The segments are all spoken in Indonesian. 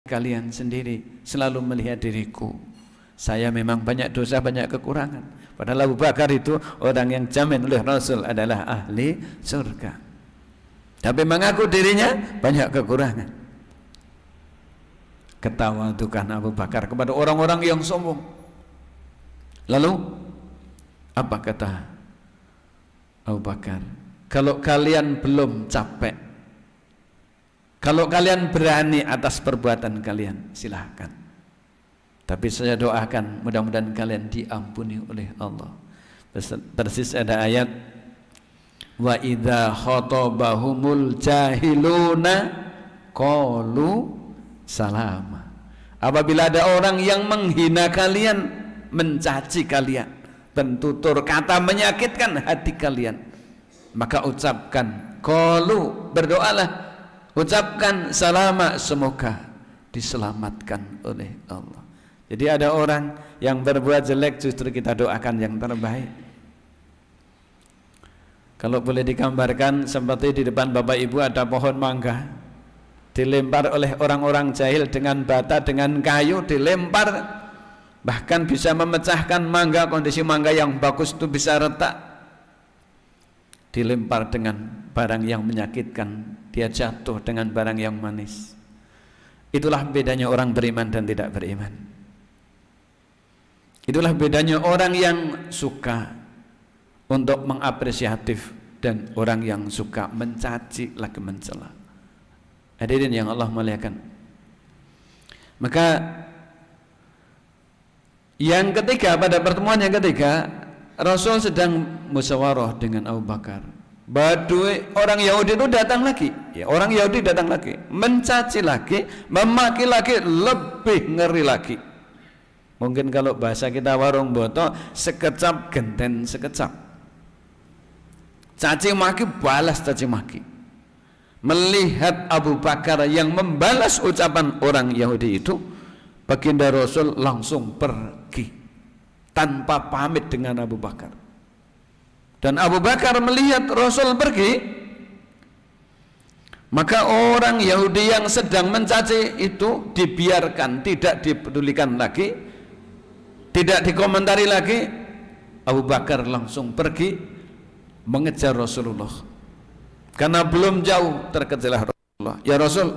kalian sendiri, selalu melihat diriku. Saya memang banyak dosa, banyak kekurangan. Padahal Abu Bakar itu orang yang jamin oleh Rasul adalah ahli surga. Tapi mengaku dirinya banyak kekurangan. Ketawadukan Abu Bakar kepada orang-orang yang sombong. Lalu apa kata Abu Bakar? Kalau kalian belum capek, kalau kalian berani atas perbuatan kalian, silahkan. Tapi saya doakan mudah-mudahan kalian diampuni oleh Allah. Persis ada ayat, wa idza khatabahumul jahiluna qalu salama. Apabila ada orang yang menghina kalian, mencaci kalian, bertutur kata menyakitkan hati kalian, maka ucapkan qalu, berdoalah, ucapkan salama, semoga diselamatkan oleh Allah. Jadi ada orang yang berbuat jelek, justru kita doakan yang terbaik. Kalau boleh digambarkan, seperti di depan Bapak Ibu ada pohon mangga, dilempar oleh orang-orang jahil dengan bata, dengan kayu, dilempar, bahkan bisa memecahkan mangga. Kondisi mangga yang bagus itu bisa retak. Dilempar dengan barang yang menyakitkan, dia jatuh dengan barang yang manis. Itulah bedanya orang beriman dan tidak beriman. Itulah bedanya orang yang suka untuk mengapresiatif dan orang yang suka mencaci lagi mencela. Hadirin yang Allah muliakan. Maka yang ketiga, pada pertemuan yang ketiga, Rasul sedang musyawarah dengan Abu Bakar. Badui orang Yahudi itu datang lagi, ya, orang Yahudi datang lagi, mencaci lagi, memaki lagi, lebih ngeri lagi. Mungkin kalau bahasa kita warung boto, sekecap genten sekecap. Caci maki balas caci maki. Melihat Abu Bakar yang membalas ucapan orang Yahudi itu, baginda Rasul langsung pergi tanpa pamit dengan Abu Bakar. Dan Abu Bakar melihat Rasul pergi, maka orang Yahudi yang sedang mencaci itu dibiarkan, tidak dipedulikan lagi, tidak dikomentari lagi. Abu Bakar langsung pergi mengejar Rasulullah, karena belum jauh terkejarlah Rasulullah. Ya Rasul,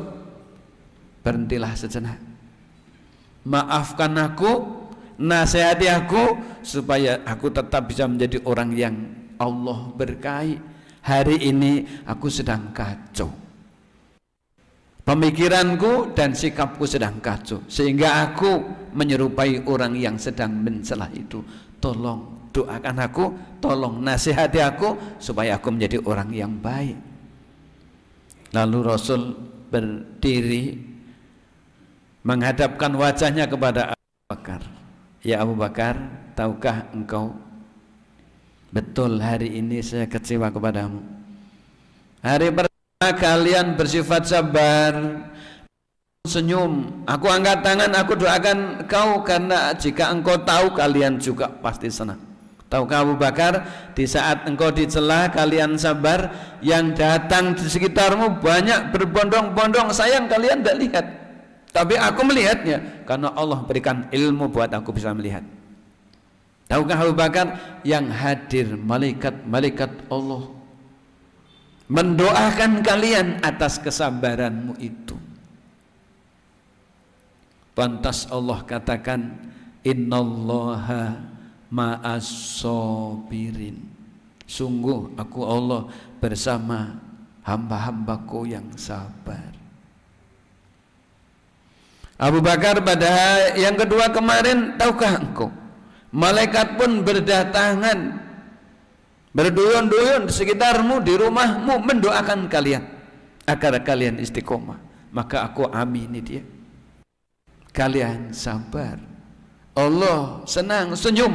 berhentilah sejenak, maafkan aku, nasihati aku, supaya aku tetap bisa menjadi orang yang Allah berkahi. Hari ini aku sedang kacau, pemikiranku dan sikapku sedang kacau, sehingga aku menyerupai orang yang sedang mencela itu. Tolong doakan aku, tolong nasihati aku, supaya aku menjadi orang yang baik. Lalu Rasul berdiri menghadapkan wajahnya kepada Abu Bakar. Ya Abu Bakar, tahukah engkau, betul hari ini saya kecewa kepadamu. Hari pertama kalian bersifat sabar, senyum, aku angkat tangan, aku doakan kau, karena jika engkau tahu kalian juga pasti senang. Tahukah Abu Bakar, di saat engkau dicela kalian sabar, yang datang di sekitarmu banyak berbondong-bondong, sayang kalian tidak lihat, tapi aku melihatnya, karena Allah berikan ilmu buat aku bisa melihat. Tahukah Abu Bakar, yang hadir malaikat-malaikat Allah mendoakan kalian atas kesabaranmu itu. Pantas Allah katakan, innallaha ma'as-sabirin. Sungguh aku Allah bersama hamba-hambaku yang sabar. Abu Bakar, pada yang kedua kemarin, tahukah engkau, malaikat pun berdatangan, berduyun-duyun di sekitarmu, di rumahmu, mendoakan kalian agar kalian istiqomah. Maka aku amini dia, kalian sabar, Allah senang, senyum,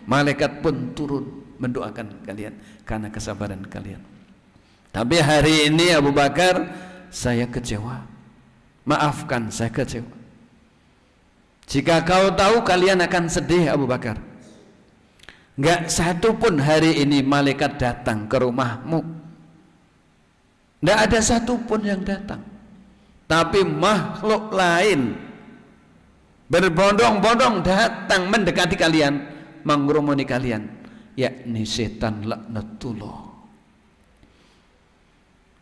malaikat pun turun mendoakan kalian karena kesabaran kalian. Tapi hari ini Abu Bakar, saya kecewa, maafkan, saya kecewa. Jika kau tahu kalian akan sedih Abu Bakar. Enggak satu pun hari ini malaikat datang ke rumahmu, enggak ada satu pun yang datang. tapi makhluk lain berbondong-bondong datang mendekati kalian, mengerumuni kalian, yakni setan laknatullah.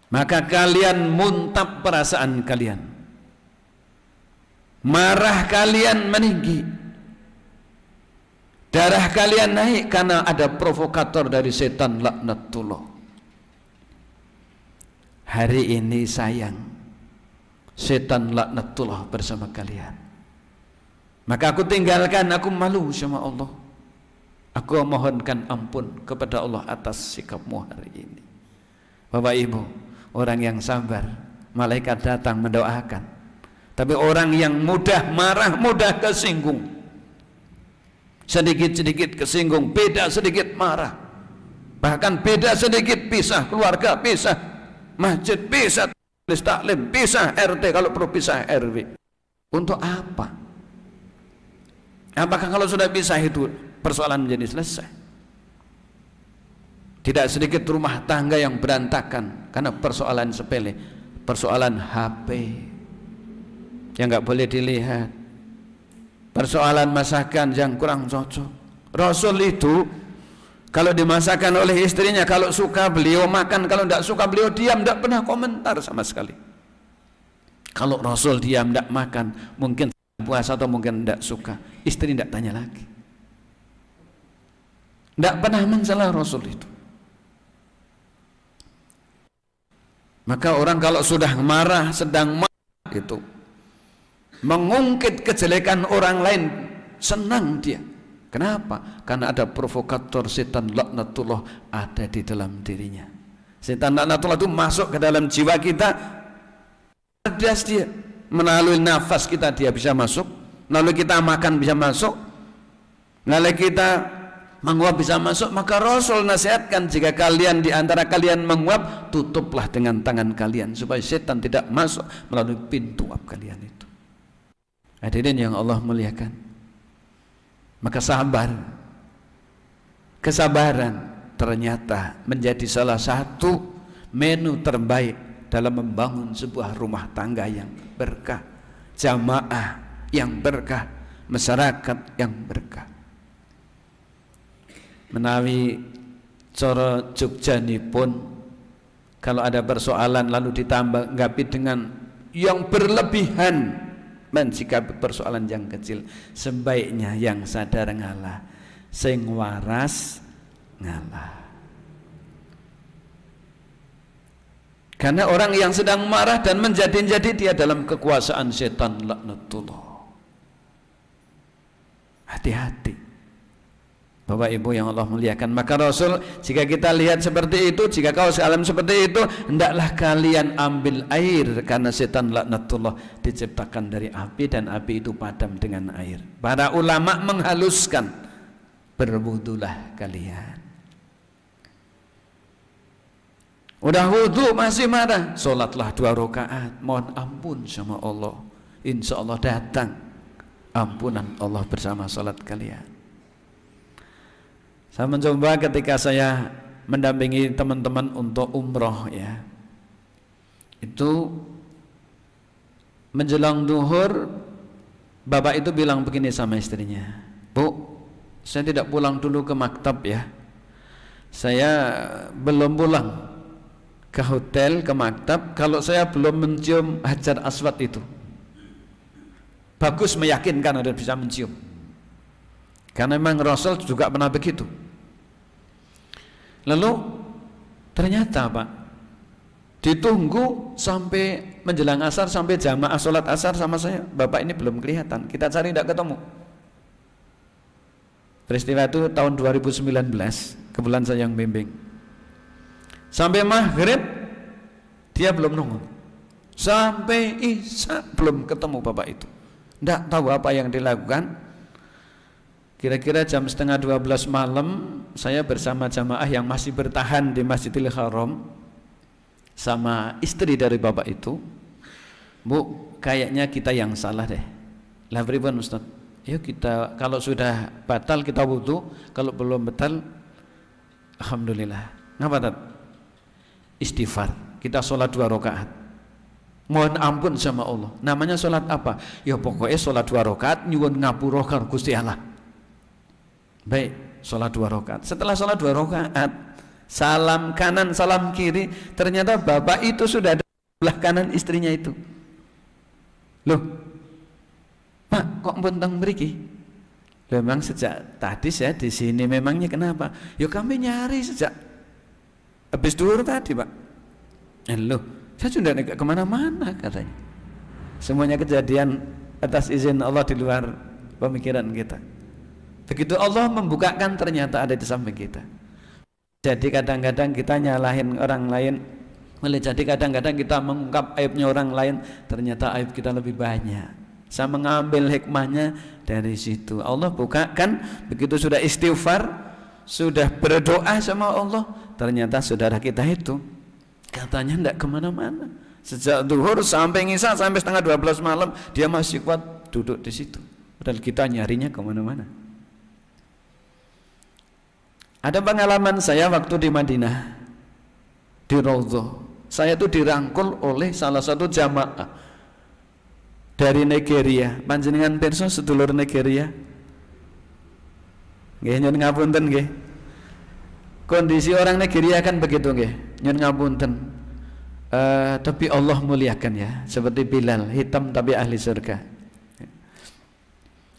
Maka kalian muntap perasaan kalian, marah kalian meninggi, darah kalian naik karena ada provokator dari setan laknatullah. Hari ini sayang setan laknatullah bersama kalian, maka aku tinggalkan, aku malu sama Allah, aku mohonkan ampun kepada Allah atas sikapmu hari ini. Bapak Ibu, orang yang sabar, malaikat datang mendoakan. Tapi orang yang mudah marah, mudah kesinggung, sedikit-sedikit kesinggung, beda sedikit marah, bahkan beda sedikit pisah keluarga, pisah masjid, pisah taklim, pisah RT kalau perlu pisah RW. Untuk apa? Apakah kalau sudah pisah itu persoalan menjadi selesai? Tidak sedikit rumah tangga yang berantakan karena persoalan sepele, persoalan HP yang nggak boleh dilihat, persoalan masakan yang kurang cocok. Rasul itu kalau dimasakan oleh istrinya, kalau suka beliau makan, kalau tidak suka beliau diam, tidak pernah komentar sama sekali. Kalau Rasul diam tidak makan, mungkin puasa atau mungkin tidak suka, istri tidak tanya lagi, tidak pernah mencela Rasul itu. Maka orang kalau sudah marah, sedang marah itu mengungkit kejelekan orang lain, senang dia. Kenapa? Karena ada provokator setan laknatullah ada di dalam dirinya. Setan laknatullah itu masuk ke dalam jiwa kita, cerdas dia, melalui nafas kita dia bisa masuk, melalui kita makan bisa masuk, melalui kita menguap bisa masuk. Maka Rasul nasihatkan, jika kalian di antara kalian menguap, tutuplah dengan tangan kalian supaya setan tidak masuk melalui pintu uap kalian itu. Hadirin yang Allah muliakan, maka sabar, kesabaran ternyata menjadi salah satu menu terbaik dalam membangun sebuah rumah tangga yang berkah, jamaah yang berkah, masyarakat yang berkah. Menawi cara Jogjanipun, kalau ada persoalan lalu ditanggapi dengan yang berlebihan mensikapi persoalan yang kecil, sebaiknya yang sadar ngalah, sing waras ngalah. Karena orang yang sedang marah dan menjadi-jadi dia dalam kekuasaan setan laknatullah. Hati-hati Bapak Ibu yang Allah muliakan. Maka Rasul, jika kita lihat seperti itu, jika kau sealam seperti itu, hendaklah kalian ambil air, karena setan laknatullah diciptakan dari api dan api itu padam dengan air. Para ulama menghaluskan, berwudulah kalian. Udah wudu masih marah, sholatlah 2 rakaat, mohon ampun sama Allah, insya Allah datang ampunan Allah bersama sholat kalian. Saya mencoba ketika saya mendampingi teman-teman untuk umroh, ya, itu menjelang duhur, bapak itu bilang begini sama istrinya, Bu, saya tidak pulang dulu ke maktab ya, saya belum pulang ke hotel, ke maktab, kalau saya belum mencium Hajar Aswad itu. Bagus meyakinkan ada bisa mencium, karena memang Rasul juga pernah begitu. Lalu ternyata Pak, ditunggu sampai menjelang asar, sampai jamaah sholat asar sama saya, bapak ini belum kelihatan, kita cari tidak ketemu. Peristiwa itu tahun 2019, kebetulan saya yang bimbing. Sampai maghrib dia belum nunggu, sampai isya belum ketemu bapak itu. Tidak tahu apa yang dilakukan. Kira-kira jam setengah 12 malam, saya bersama jamaah yang masih bertahan di Masjidil Haram sama istri dari bapak itu. Bu, kayaknya kita yang salah deh. Lah pripun Ustaz? Yuk kita, kalau sudah batal kita wudu, kalau belum batal alhamdulillah. Ngapa Tat? Istighfar. Kita sholat 2 rakaat. mohon ampun sama Allah. Namanya sholat apa? Ya pokoknya sholat 2 rakaat nyuwun ngapura karo Gusti Allah. Baik, sholat 2 rakaat. Setelah sholat 2 rakaat, salam kanan salam kiri, ternyata bapak itu sudah ada sebelah kanan istrinya itu. Loh, Pak, kok bontang mriki? Memang sejak tadi saya di sini, memangnya kenapa? Ya kami nyari sejak habis duhur tadi, Pak. Loh, saya sudah enggak kemana-mana katanya. Semuanya kejadian atas izin Allah di luar pemikiran kita. Begitu Allah membukakan, ternyata ada di samping kita. Jadi kadang-kadang kita nyalahin orang lain, boleh jadi kadang-kadang kita mengungkap aibnya orang lain, ternyata aib kita lebih banyak. Saya mengambil hikmahnya dari situ. Allah bukakan, begitu sudah istighfar, sudah berdoa sama Allah, ternyata saudara kita itu katanya tidak kemana-mana. Sejak zuhur sampai isya sampai setengah 12 malam dia masih kuat duduk di situ. Padahal kita nyarinya kemana-mana. Ada pengalaman saya waktu di Madinah, di Raudhah. Saya itu dirangkul oleh salah satu jamaah dari Nigeria. Panjenengan pirsa sedulur Nigeria? Nggih, nyuwun ngapunten nggih. Kondisi orang Nigeria kan begitu nggih. Nyuwun ngapunten. Tapi Allah muliakan ya, seperti Bilal, hitam tapi ahli surga.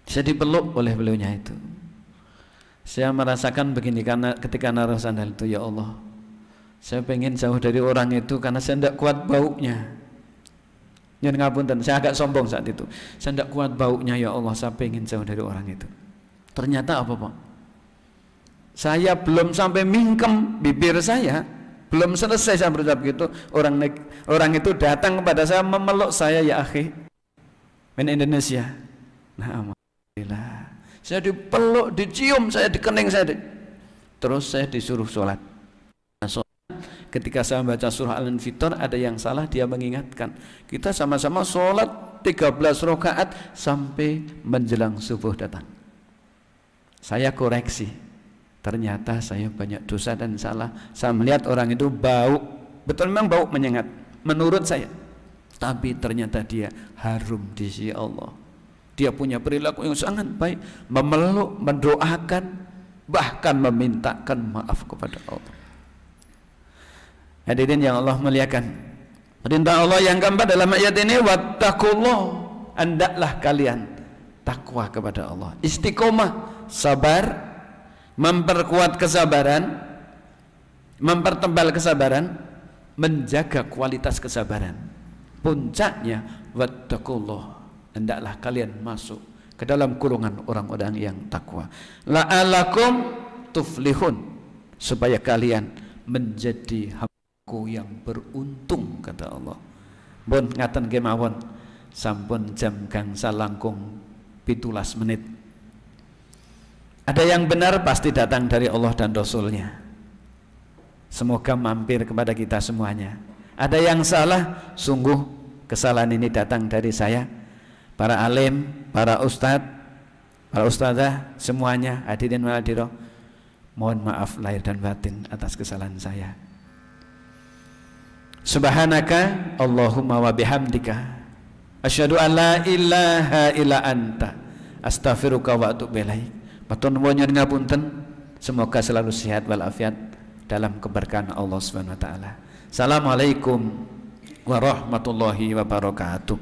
Saya dipeluk oleh beliaunya itu. Saya merasakan begini, karena ketika naruh sandal itu, ya Allah, saya pengen jauh dari orang itu karena saya tidak kuat baunya. Nyuwun ngapunten, saya agak sombong saat itu. Saya tidak kuat baunya, ya Allah, saya pengen jauh dari orang itu. Ternyata apa, Pak? Saya belum sampai mingkem bibir saya, belum selesai saya berucap gitu, orang itu datang kepada saya, memeluk saya, ya akhi, min Indonesia. Nah, alhamdulillah. Saya dipeluk, dicium, saya dikening, terus saya disuruh sholat. Ketika saya membaca surah Al-Infitor, ada yang salah, dia mengingatkan. Kita sama-sama sholat 13 rakaat sampai menjelang subuh datang. Saya koreksi, ternyata saya banyak dosa dan salah. Saya melihat orang itu bau, betul memang bau menyengat menurut saya, tapi ternyata dia harum di sisi Allah. Dia punya perilaku yang sangat baik, memeluk, mendoakan, bahkan memintakan maaf kepada Allah. Hadirin yang Allah muliakan, perintah Allah yang keempat dalam ayat ini, wattaqullah, hendaklah kalian takwa kepada Allah, istiqomah, sabar, memperkuat kesabaran, mempertebal kesabaran, menjaga kualitas kesabaran. Puncaknya wattaqullah, hendaklah kalian masuk ke dalam golongan orang-orang yang takwa. La'alakum tuflihun, supaya kalian menjadi hamba yang beruntung, kata Allah. Bon ngaten kemawon, sampun jam gangsal langkung 17 menit. Ada yang benar pasti datang dari Allah dan Rasulnya. Semoga mampir kepada kita semuanya. Ada yang salah, sungguh kesalahan ini datang dari saya, para alim, para ustadz, para ustadzah, semuanya, hadirin wal hadirat, mohon maaf lahir dan batin atas kesalahan saya. Subhanaka Allahumma wa bihamdika asyhadu an la ilaha illa anta astaghfiruka wa atubu ilaik. Matur nuwun ngapunten, semoga selalu sehat walafiat dalam keberkahan Allah Subhanahu wa taala. Assalamualaikum warahmatullahi wabarakatuh.